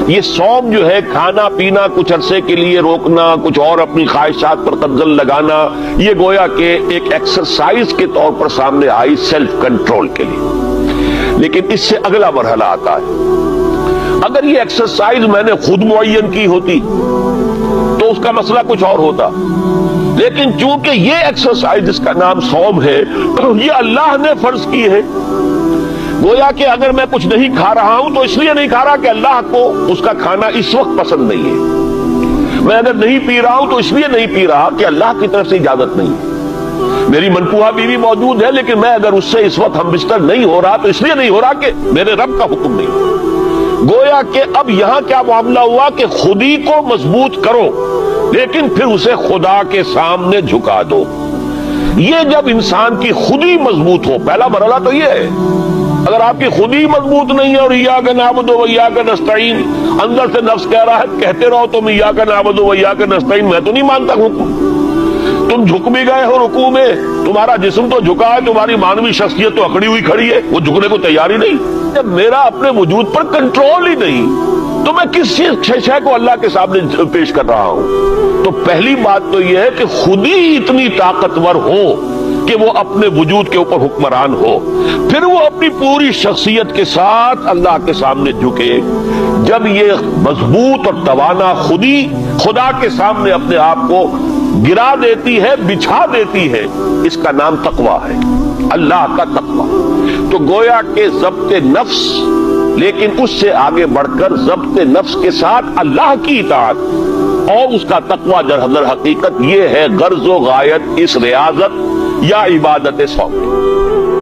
یہ صوم جو ہے کھانا پینا کچھ عرصے کے لیے روکنا، کچھ اور اپنی خواہشات پر قدغن لگانا، یہ گویا کہ ایک ایکسرسائز کے طور پر سامنے آئی سیلف کنٹرول کے لیے۔ لیکن اس سے اگلا مرحلہ آتا ہے، اگر یہ ایکسرسائز میں نے خود معین کی ہوتی تو اس کا مسئلہ کچھ اور ہوتا، لیکن چونکہ یہ ایکسرسائز جس کا نام صوم ہے یہ اللہ نے فرض کی ہے، گویا کہ اگر میں کچھ نہیں کھا رہا ہوں تو اس لیے نہیں کھا رہا کہ اللہ کو اس کا کھانا اس وقت پسند نہیں ہے، میں اگر نہیں پی رہا ہوں تو اس لیے نہیں پی رہا کہ اللہ کی طرف سے اجازت نہیں ہے، میری منقوہ بیوی موجود ہے لیکن میں اگر اس سے اس وقت ہم بستر نہیں ہو رہا تو اس لیے نہیں ہو رہا کہ میرے رب کا حکم نہیں۔ گویا کہ اب یہاں کیا معاملہ ہوا کہ خودی کو مضبوط کرو لیکن پھر اسے خدا کے سامنے جھکا دو۔ یہ جب انسان کی خودی مضبوط ہو، پہلا مرحلہ تو یہ ہے، اگر آپ کی خودی مضبوط نہیں ہے اور ایاک نعبد و ایاک نستعین اندر سے نفس کہہ رہا ہے کہتے رہو تم ایاک نعبد و ایاک نستعین، میں تو نہیں مانتا حکم، تم جھک بھی گئے ہو رکوع میں، تمہارا جسم تو جھکا ہے، تمہاری مانوی شخصیت تو اکڑی ہوئی کھڑی ہے، وہ جھکنے کو تیار ہی نہیں۔ جب میرا اپنے وجود پر کنٹرول ہی نہیں تو میں کس شے کو اللہ کے سامنے پیش کر رہا ہوں؟ تو پہلی بات تو یہ ہے کہ خود ہی اتنی طاقتور ہو کہ وہ اپنے وجود کے اوپر حکمران ہو، پھر وہ اپنی پوری شخصیت کے ساتھ اللہ کے سامنے جھکے۔ جب یہ مضبوط اور توانا خودی خدا کے سامنے اپنے آپ کو گرا دیتی ہے، بچھا دیتی ہے، اس کا نام تقویٰ ہے، اللہ کا تقویٰ۔ تو گویا کہ ضبط نفس، لیکن اس سے آگے بڑھ کر ضبط نفس کے ساتھ اللہ کی اطاعت اور اس کا تقویٰ در حقیقت یہ ہے غرض و غایت اس ریاضت یا عبادت صوم۔